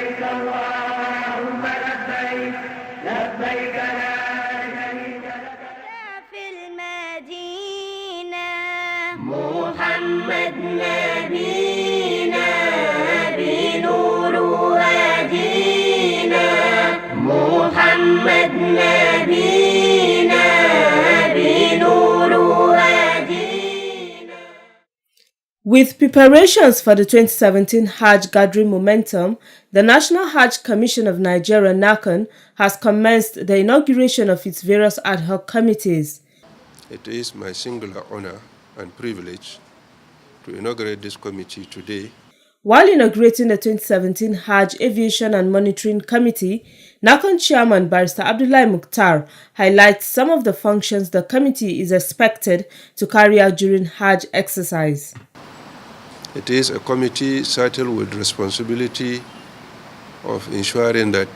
لبيك اللهم لبيك لبيك لا شريك لك في المدينة محمد نبينا بنور هدينا محمد نبينا بنور هدينا. With preparations for the 2017 Hajj gathering momentum, the National Hajj Commission of Nigeria (NAHCON) has commenced the inauguration of its various ad hoc committees. It is my singular honor and privilege to inaugurate this committee today. While inaugurating the 2017 Hajj Aviation and Monitoring Committee, NAHCON Chairman Barrister Abdullahi Mukhtar highlights some of the functions the committee is expected to carry out during Hajj exercise. It is a committee saddled with responsibility of ensuring that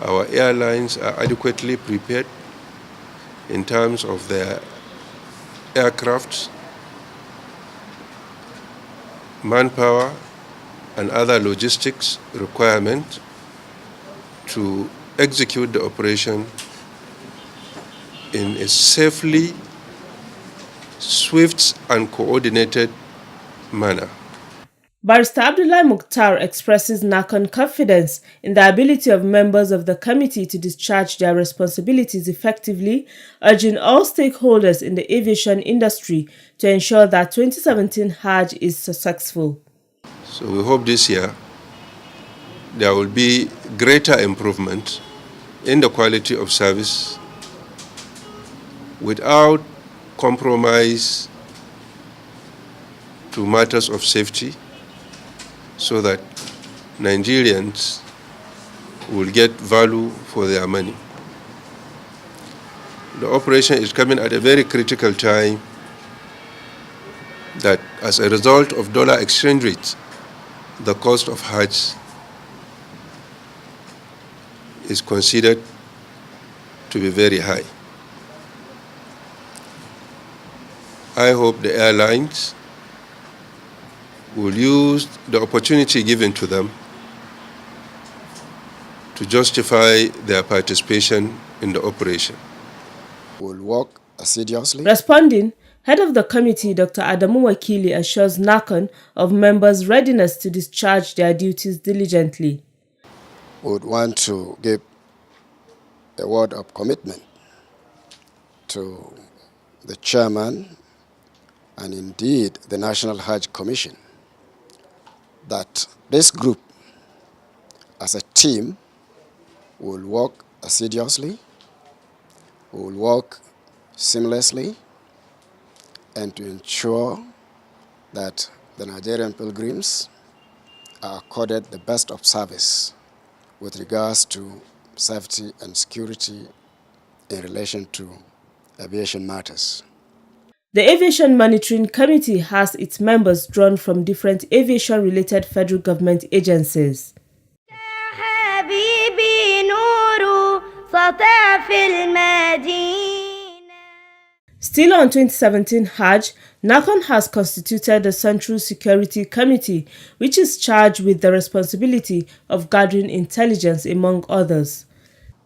our airlines are adequately prepared in terms of their aircraft, manpower, and other logistics requirements to execute the operation in a safely, swift, and coordinated manner. Barrister Abdullahi Mukhtar expresses NAHCON confidence in the ability of members of the committee to discharge their responsibilities effectively, urging all stakeholders in the aviation industry to ensure that 2017 Hajj is successful. So we hope this year there will be greater improvement in the quality of service without compromise to matters of safety, so that Nigerians will get value for their money. The operation is coming at a very critical time that as a result of dollar exchange rates, the cost of Hajj is considered to be very high. I hope the airlines will use the opportunity given to them to justify their participation in the operation. We'll work assiduously. Responding, head of the committee, Dr. Adamu Wakili, assures NAHCON of members' readiness to discharge their duties diligently. We would want to give a word of commitment to the chairman and indeed the National Hajj Commission that this group as a team will work assiduously, will work seamlessly, and to ensure that the Nigerian pilgrims are accorded the best of service with regards to safety and security in relation to aviation matters. The Aviation Monitoring Committee has its members drawn from different aviation-related federal government agencies. Still on 2017 Hajj, NAHCON has constituted the Central Security Committee, which is charged with the responsibility of gathering intelligence, among others.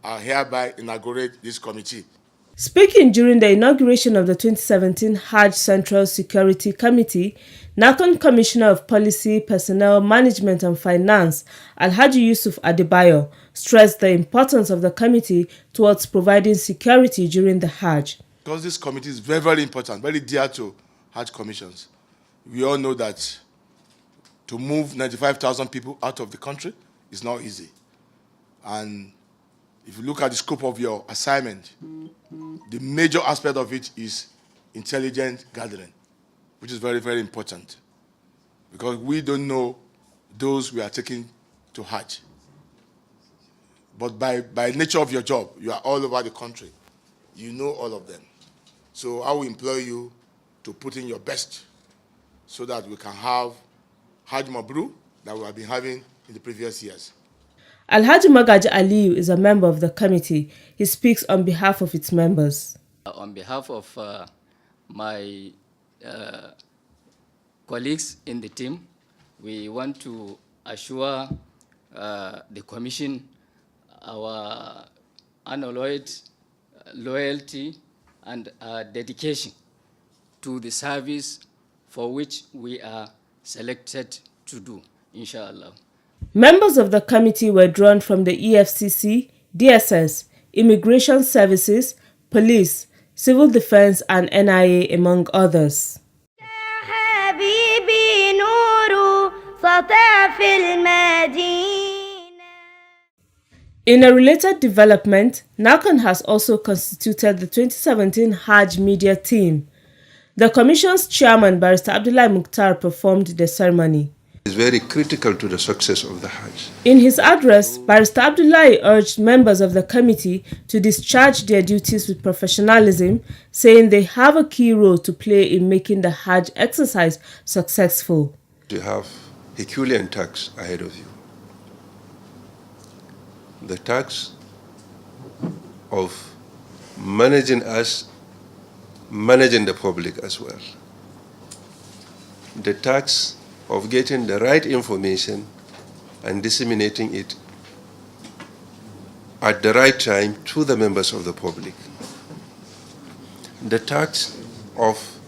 I hereby inaugurate this committee. Speaking during the inauguration of the 2017 Hajj Central Security Committee, NAHCON Commissioner of Policy, Personnel Management and Finance, Alhaji Yusuf Adebayo, stressed the importance of the committee towards providing security during the Hajj. Because this committee is very, very important, very dear to Hajj commissions. We all know that to move 95,000 people out of the country is not easy. And if you look at the scope of your assignment, the major aspect of it is intelligence gathering, which is very, very important. Because we don't know those we are taking to Hajj. But by nature of your job, you are all over the country. You know all of them. So I will employ you to put in your best so that we can have Hajj Mabrur that we have been having in the previous years. Alhaji Magaji Aliyu is a member of the committee. He speaks on behalf of its members. On behalf of my colleagues in the team, we want to assure the Commission our unalloyed loyalty and dedication to the service for which we are selected to do, inshallah. Members of the committee were drawn from the EFCC, DSS, Immigration Services, Police, Civil Defense and NIA, among others. In a related development, NAHCON has also constituted the 2017 Hajj Media Team. The Commission's chairman, Barrister Abdullahi Mukhtar, performed the ceremony. It is very critical to the success of the Hajj. In his address, Barrister Abdullahi urged members of the committee to discharge their duties with professionalism, saying they have a key role to play in making the Hajj exercise successful. You have Herculean task ahead of you. The task of managing the public as well. The task of getting the right information and disseminating it at the right time to the members of the public. The task of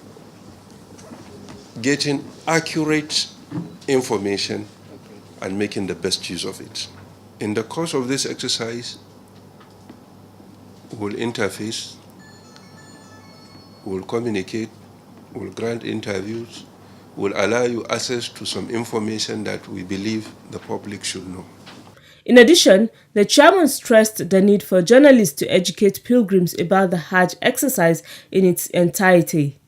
getting accurate information and making the best use of it. In the course of this exercise, we'll interface, we'll communicate, we'll grant interviews, we'll allow you access to some information that we believe the public should know. In addition, the chairman stressed the need for journalists to educate pilgrims about the Hajj exercise in its entirety.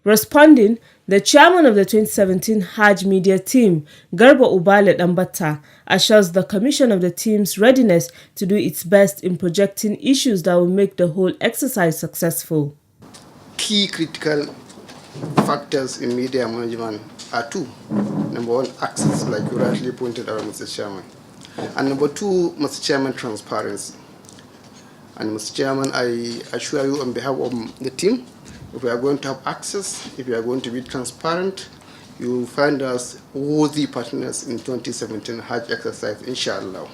Responding, the chairman of the 2017 Hajj Media Team, Garba Ubale Dambata, assures the commission of the team's readiness to do its best in projecting issues that will make the whole exercise successful. Key critical factors in media management are two. Number one, access, like you rightly pointed out, Mr. Chairman. And number two, Mr. Chairman, transparency. And Mr. Chairman, I assure you on behalf of the team, if we are going to have access, if we are going to be transparent, you will find us worthy partners in 2017 Hajj exercise, inshallah.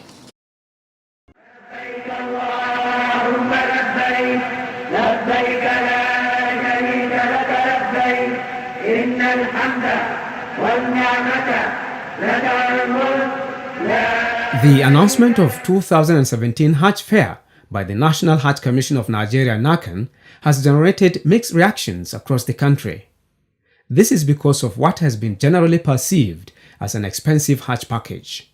The announcement of 2017 Hajj Fair by the National Hajj Commission of Nigeria NAHCON has generated mixed reactions across the country. This is because of what has been generally perceived as an expensive Hajj package.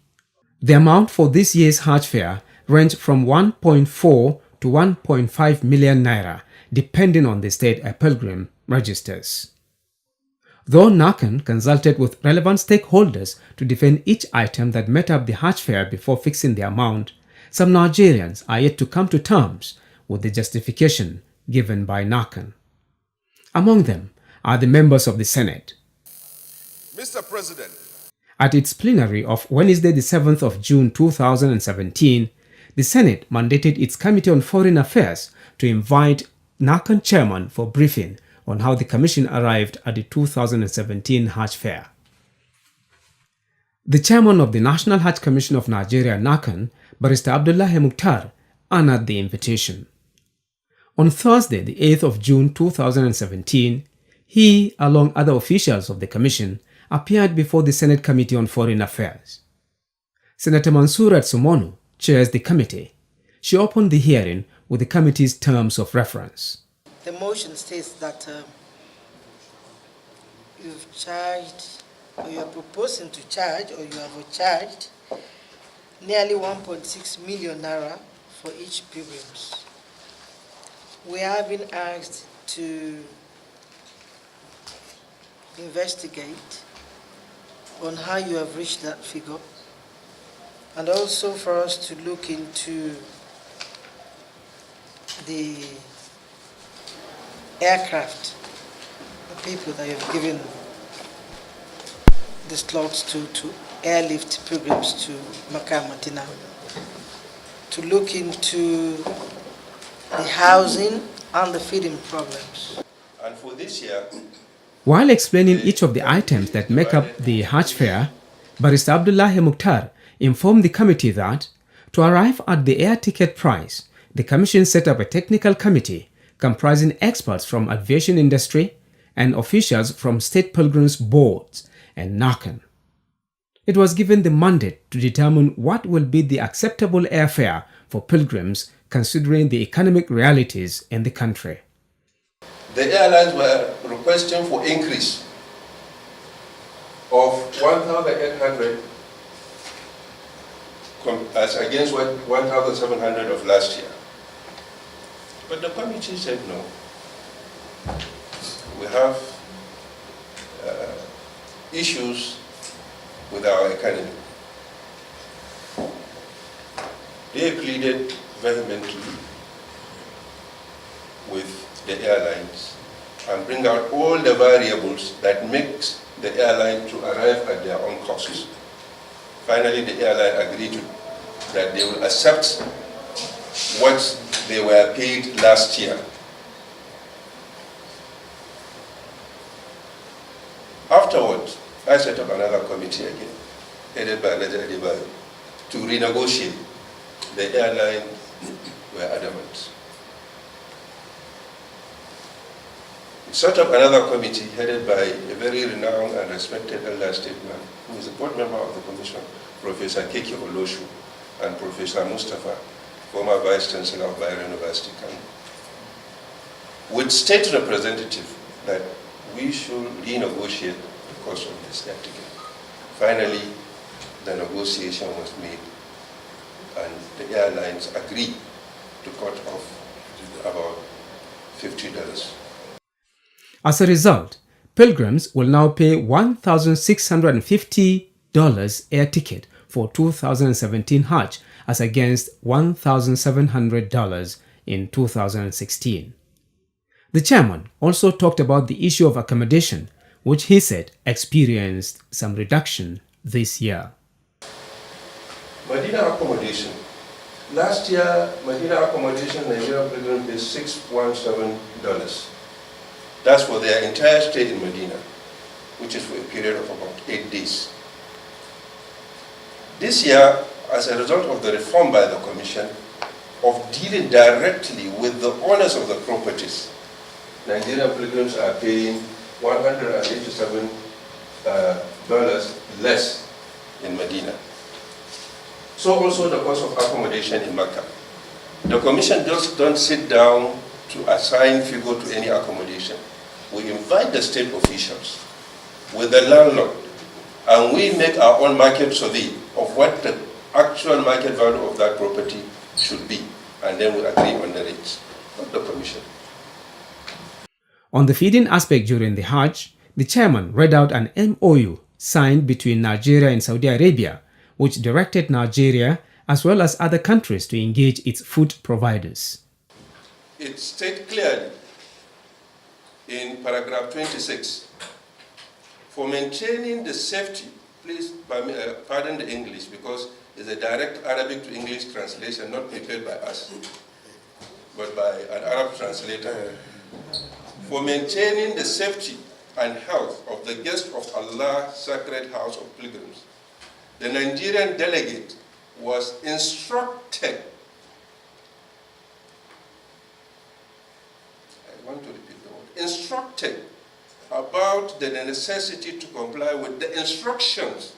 The amount for this year's Hajj Fair ranged from 1.4 to 1.5 million naira, depending on the state a pilgrim registers. Though NAHCON consulted with relevant stakeholders to define each item that made up the Hajj Fair before fixing the amount, some Nigerians are yet to come to terms with the justification given by NAHCON. Among them are the members of the Senate. Mr. President, at its plenary of Wednesday the 7th of June 2017, the Senate mandated its Committee on Foreign Affairs to invite NAHCON chairman for briefing on how the Commission arrived at the 2017 Hajj Fair. The chairman of the National Hajj Commission of Nigeria NAHCON, Barrister Abdullahi Mukhtar, honored the invitation. On Thursday, the 8th of June 2017, he, along other officials of the Commission, appeared before the Senate Committee on Foreign Affairs. Senator Mansurat Sumonu chairs the committee. She opened the hearing with the committee's terms of reference. The motion states that you've charged, or you are proposing to charge, or you have charged nearly 1.6 million naira for each pilgrims. We have been asked to investigate on how you have reached that figure, and also for us to look into the aircraft, the people that you've given the slots to airlift pilgrims to Makkah and Medina, to look into the housing and the feeding problems. And for this year, while explaining each of the items that make up the Hajj Fair, Barrister Abdullahi Mukhtar informed the committee that, to arrive at the air ticket price, the Commission set up a technical committee comprising experts from aviation industry and officials from state pilgrims boards and NAHCON. It was given the mandate to determine what will be the acceptable airfare for pilgrims considering the economic realities in the country. The airlines were requesting for increase of 1,800 as against 1,700 of last year. But the committee said no. We have issues with our economy. They pleaded vehemently with the airlines and bring out all the variables that makes the airline to arrive at their own costs. Finally, the airline agreed that they will accept what they were paid last year. Afterwards, I set up another committee again, headed by to renegotiate. The airline were adamant. We set up another committee headed by a very renowned and respected elder statesman who is a board member of the commission, Professor Keke Oloshu, and Professor Mustafa, former Vice Chancellor of Bayero University, with state representative that we should renegotiate the cost of this air ticket. Finally, the negotiation was made and the airlines agreed to cut off about $50. As a result, pilgrims will now pay $1,650 air ticket for 2017 Hajj as against $1,700 in 2016. The chairman also talked about the issue of accommodation, which he said experienced some reduction this year. Medina accommodation. Last year, Medina accommodation, Nigerian pilgrim paid $617. That's for their entire stay in Medina, which is for a period of about 8 days. This year, as a result of the reform by the Commission of dealing directly with the owners of the properties, Nigerian pilgrims are paying $187 less in Medina. So also the cost of accommodation in Mecca. The Commission just don't sit down to assign figure to any accommodation. We invite the state officials with the landlord and we make our own market survey of what the actual market value of that property should be, and then we agree on the rates, not the Commission. On the feeding aspect during the Hajj, the chairman read out an MOU signed between Nigeria and Saudi Arabia, which directed Nigeria as well as other countries to engage its food providers. It states clearly in paragraph 26, for maintaining the safety, please pardon the English because it's a direct Arabic to English translation not prepared by us, but by an Arab translator. For maintaining the safety and health of the guests of Allah's sacred house of pilgrims, the Nigerian delegate was instructed, I want to repeat the word, instructed about the necessity to comply with the instructions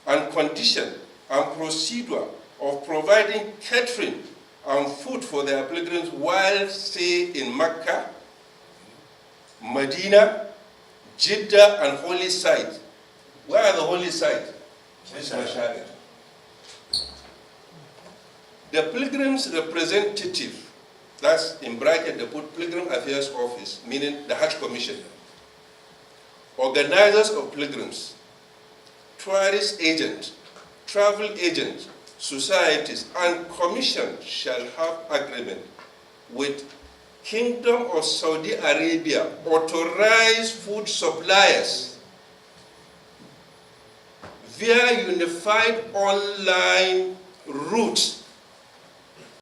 and condition and procedure of providing catering and food for their pilgrims while stay in Mecca, Medina, Jeddah, and holy sites. Where are the holy sites? This Mashahid. The pilgrim's representative, that's in bracket they put Pilgrim Affairs Office, meaning the Hajj Commission, organizers of pilgrims, tourist agents, travel agents, societies, and commission shall have agreement with Kingdom of Saudi Arabia authorized food suppliers via unified online routes.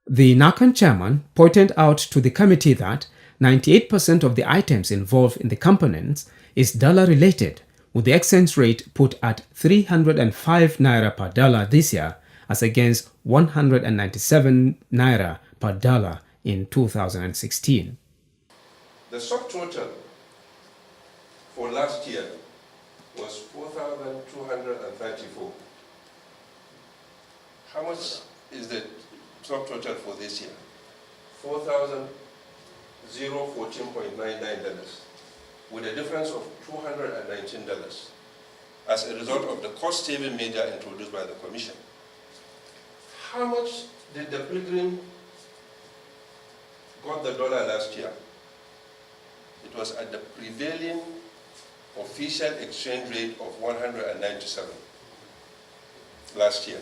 The NAHCON chairman pointed out to the committee that 98% of the items involved in the components is dollar-related, with the exchange rate put at 305 naira per dollar this year as against 197 naira per dollar in 2016. The subtotal for last year was 4,234. How much is the subtotal for this year? $4,014.99, with a difference of $219 as a result of the cost-saving measure introduced by the Commission. How much did the pilgrim got the dollar last year? It was at the prevailing official exchange rate of 197 last year.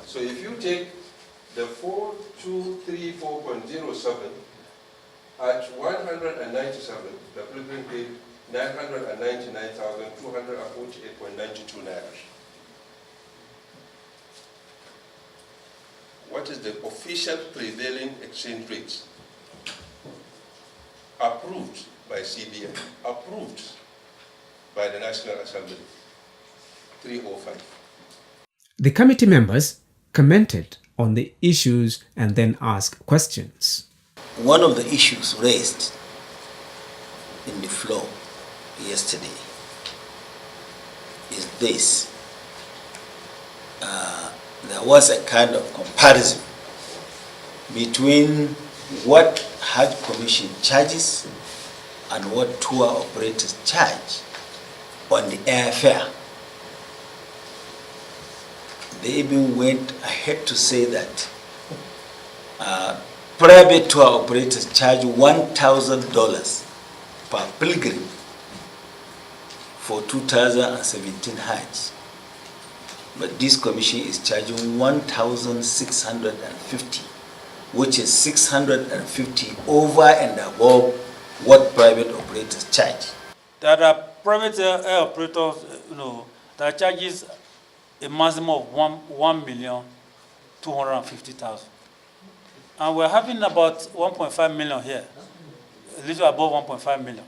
So if you take the 4234.07 at 197, the pilgrim paid 999,248.92 naira. What is the official prevailing exchange rate? Approved by CBN, approved by the National Assembly, 305. The committee members commented on the issues and then asked questions. One of the issues raised in the floor yesterday is this. There was a kind of comparison between what Hajj Commission charges and what tour operators charge on the airfare. They even went ahead to say that private tour operators charge $1,000 per pilgrim for 2017 Hajj. But this commission is charging 1,650, which is 650 over and above what private operators charge. There are private air operators, that charges a maximum of 1,250,000. And we're having about 1.5 million here, a little above 1.5 million.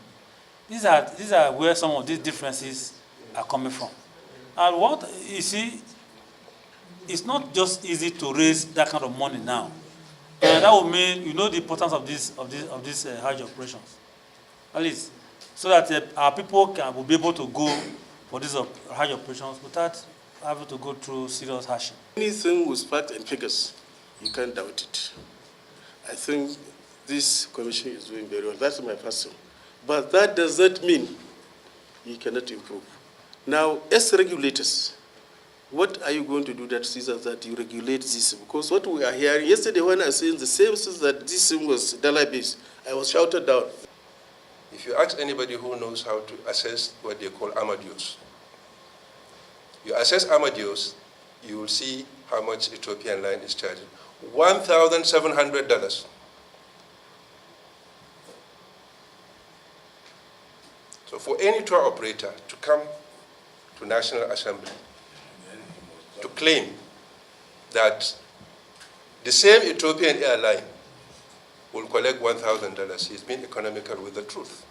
These are where some of these differences are coming from. And what you see, it's not just easy to raise that kind of money now. And that would mean the importance of these Hajj operations, at least, so that our people will be able to go for these Hajj operations without having to go through serious hardship. Anything with facts and figures, you can't doubt it. I think this commission is doing very well. That's my first thing. But that does not mean you cannot improve. Now, as regulators, what are you going to do that sees that you regulate this? Because what we are hearing yesterday when I said the same says that this thing was dollar-based, I was shouted down. If you ask anybody who knows how to assess what they call Amadeus, you assess Amadeus, you will see how much Ethiopian line is charging. $1,700. So for any tour operator to come to National Assembly to claim that the same Ethiopian airline will collect $1,000, he's been economical with the truth.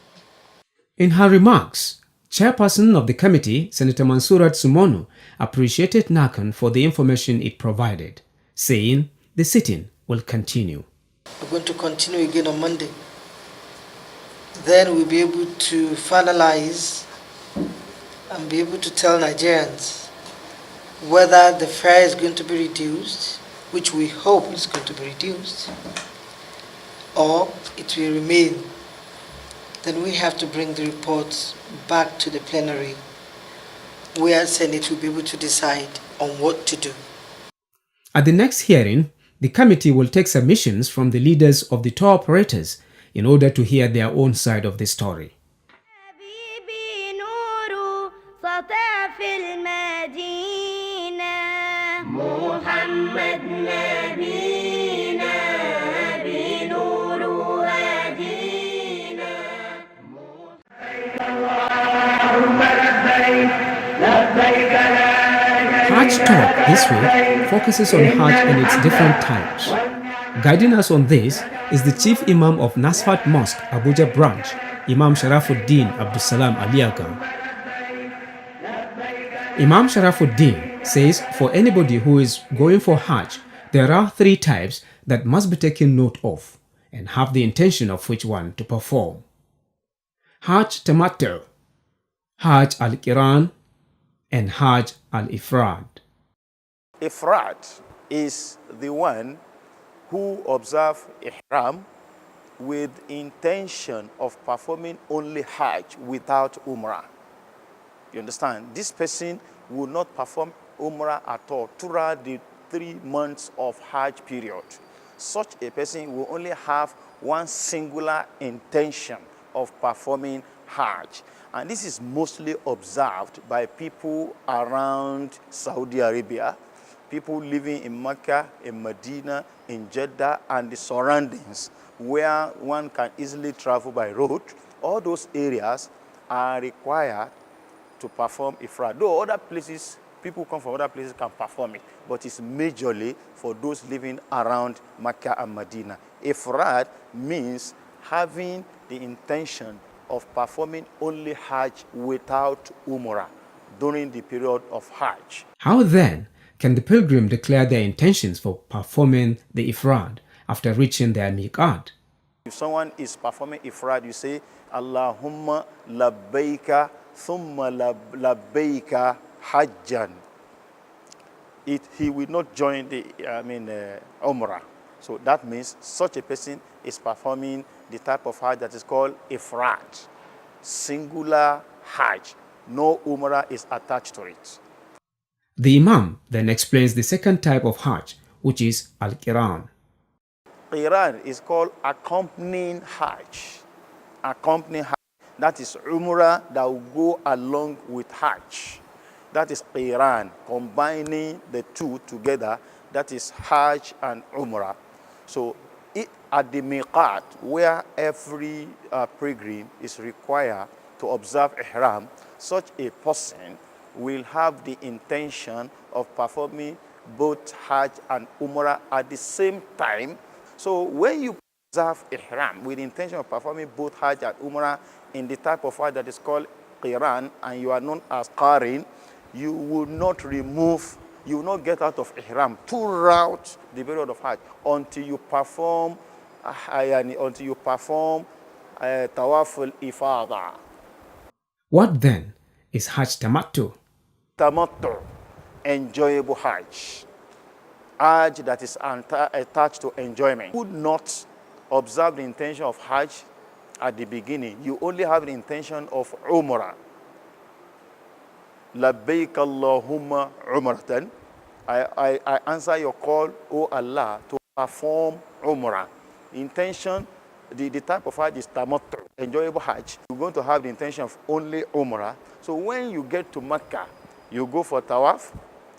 In her remarks, Chairperson of the committee, Senator Mansurat Sumonu, appreciated NAHCON for the information it provided, saying the sitting will continue. We're going to continue again on Monday. Then we'll be able to finalize and be able to tell Nigerians whether the fare is going to be reduced, which we hope is going to be reduced, or it will remain. Then we have to bring the reports back to the plenary, where Senate will be able to decide on what to do. At the next hearing, the committee will take submissions from the leaders of the tour operators in order to hear their own side of the story. Hajj Talk this week focuses on Hajj and its different types. Guiding us on this is the Chief Imam of Nasfat Mosque, Abuja branch, Imam Sharafuddin Abdussalam Aliaga. Imam Sharafuddin says for anybody who is going for Hajj, there are 3 types that must be taken note of and have the intention of which one to perform. Hajj Tamattu, Hajj al-Qiran, and Hajj al-Ifrad. Ifrad is the one who observe Ihram with intention of performing only Hajj without Umrah. You understand? This person will not perform Umrah at all throughout the 3 months of Hajj period. Such a person will only have one singular intention of performing Hajj. And this is mostly observed by people around Saudi Arabia, people living in Mecca, in Medina, in Jeddah, and the surroundings, where one can easily travel by road. All those areas are required to perform Ifrad. Though other places, people come from other places can perform it, but it's majorly for those living around Mecca and Medina. Ifrad means having the intention of performing only Hajj without Umrah during the period of Hajj. How then can the pilgrim declare their intentions for performing the Ifrad after reaching their miqat? If someone is performing Ifrad, you say, Allahumma labbaika thumma labbaika hajjan. He will not join the Umrah. So that means such a person is performing the type of Hajj that is called Ifrad, singular Hajj. No Umrah is attached to it. The Imam then explains the second type of Hajj, which is Al-Qiran. Qiran is called accompanying Hajj. Accompanying Hajj. That is Umrah that will go along with Hajj. That is Qiran, combining the two together. That is Hajj and Umrah. So at the miqat, where every pilgrim is required to observe Ihram, such a person will have the intention of performing both Hajj and Umrah at the same time. So when you observe Ihram with the intention of performing both Hajj and Umrah in the type of Hajj that is called Qiran, and you are known as Qarin, you will not get out of Ihram throughout the period of Hajj until you perform Tawaf al-Ifada. What then is Hajj Tamattu? Tamattu, enjoyable Hajj. Hajj that is attached to enjoyment. You would not observe the intention of Hajj at the beginning. You only have the intention of Umrah. Labbaik Allahumma Umratan. I answer your call, O Allah, to perform Umrah. Intention, the type of Hajj is Tamattu, enjoyable Hajj. You're going to have the intention of only Umrah. So when you get to Mecca, you go for Tawaf.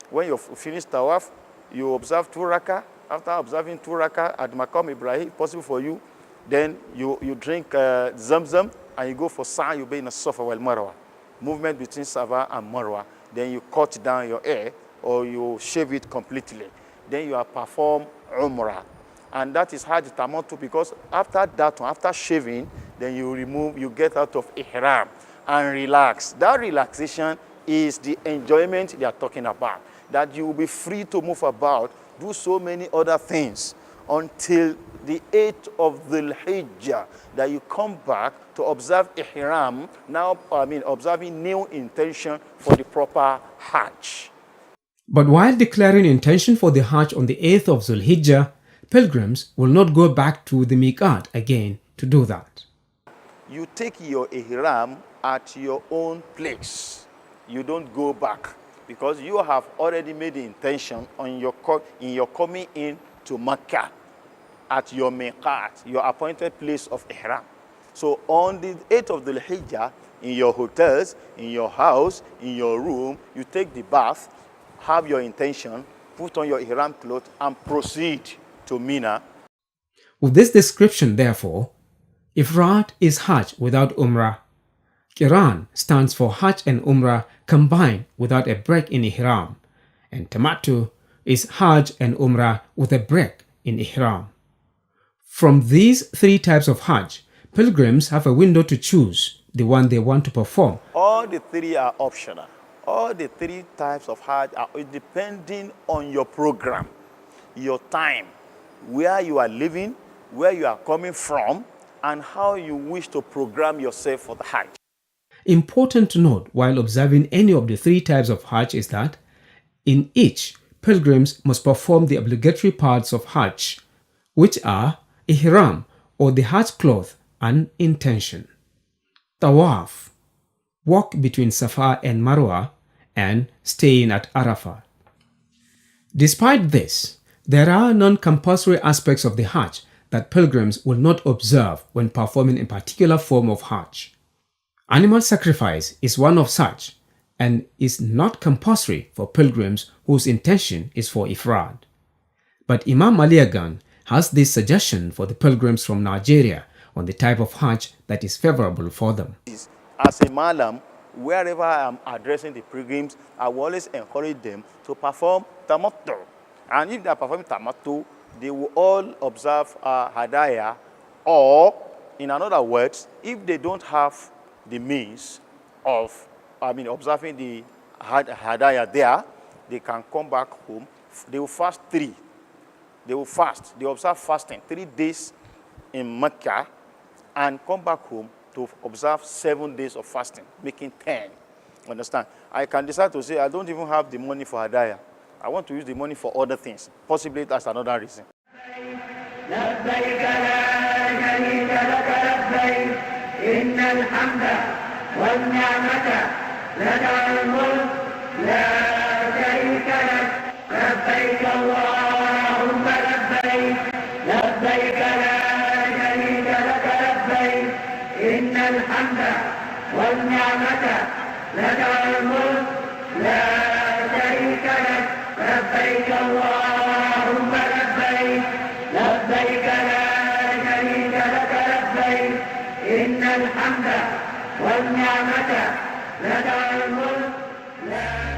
When you finish Tawaf, you observe 2 rakah. After observing 2 rakah at Maqam Ibrahim, possible for you, then you drink Zamzam and you go for Sa'i bayna Safa wal Marwa. Movement between Safa and Marwa. Then you cut down your hair or you shave it completely. Then you perform Umrah. And that is Hajj Tamattu, because after that one, after shaving, then you get out of Ihram and relax. That relaxation is the enjoyment they are talking about. That you will be free to move about, do so many other things until the 8th of the Hijjah, that you come back to observe Ihram, observing new intention for the proper Hajj. But while declaring intention for the Hajj on the 8th of Zulhijjah, pilgrims will not go back to the miqat again to do that. You take your Ihram at your own place. You don't go back, because you have already made the intention in your coming in to Mecca at your miqat, your appointed place of Ihram. So on the 8th of the Hijjah, in your hotels, in your house, in your room, you take the bath, have your intention, put on your Ihram clothes, and proceed to Mina. With this description, therefore, Ifrad is Hajj without Umrah. Qiran stands for Hajj and Umrah combined without a break in Ihram. And Tamattu is Hajj and Umrah with a break in Ihram. From these 3 types of Hajj, pilgrims have a window to choose the one they want to perform. All the 3 are optional. all the three types of Hajj are depending on your program, your time, where you are living, where you are coming from, and how you wish to program yourself for the Hajj. Important to note while observing any of the three types of Hajj is that in each, pilgrims must perform the obligatory parts of Hajj, which are Ihram or the Hajj cloth and intention, Tawaf, walk between Safa and Marwa, and staying at Arafah. Despite this, there are non-compulsory aspects of the Hajj that pilgrims will not observe when performing a particular form of Hajj. Animal sacrifice is one of such and is not compulsory for pilgrims whose intention is for ifrad. But Imam Aliagan has this suggestion for the pilgrims from Nigeria on the type of Hajj that is favorable for them. As a Malam, wherever I am addressing the pilgrims, I will always encourage them to perform tamattu. And if they are performing tamattu, they will all observe hadaya, or in other words, if they don't have the means of observing the hadaya there, they can come back home. They will fast 3. They will fast. They observe fasting 3 days in Mecca and come back home to observe 7 days of fasting, making 10. Understand? I can decide to say I don't even have the money for hadaya. I want to use the money for other things. Possibly that's another reason. إن الحمد والنعمة لك الملك لا شريك لك لبيك اللهم لبيك لبيك لا شريك لك لبيك إن الحمد والنعمة لك الملك لا شريك لك لبيك اللهم لبيك لبيك لا شريك لك لبيك إن الحمد والنعمة لك الملك لا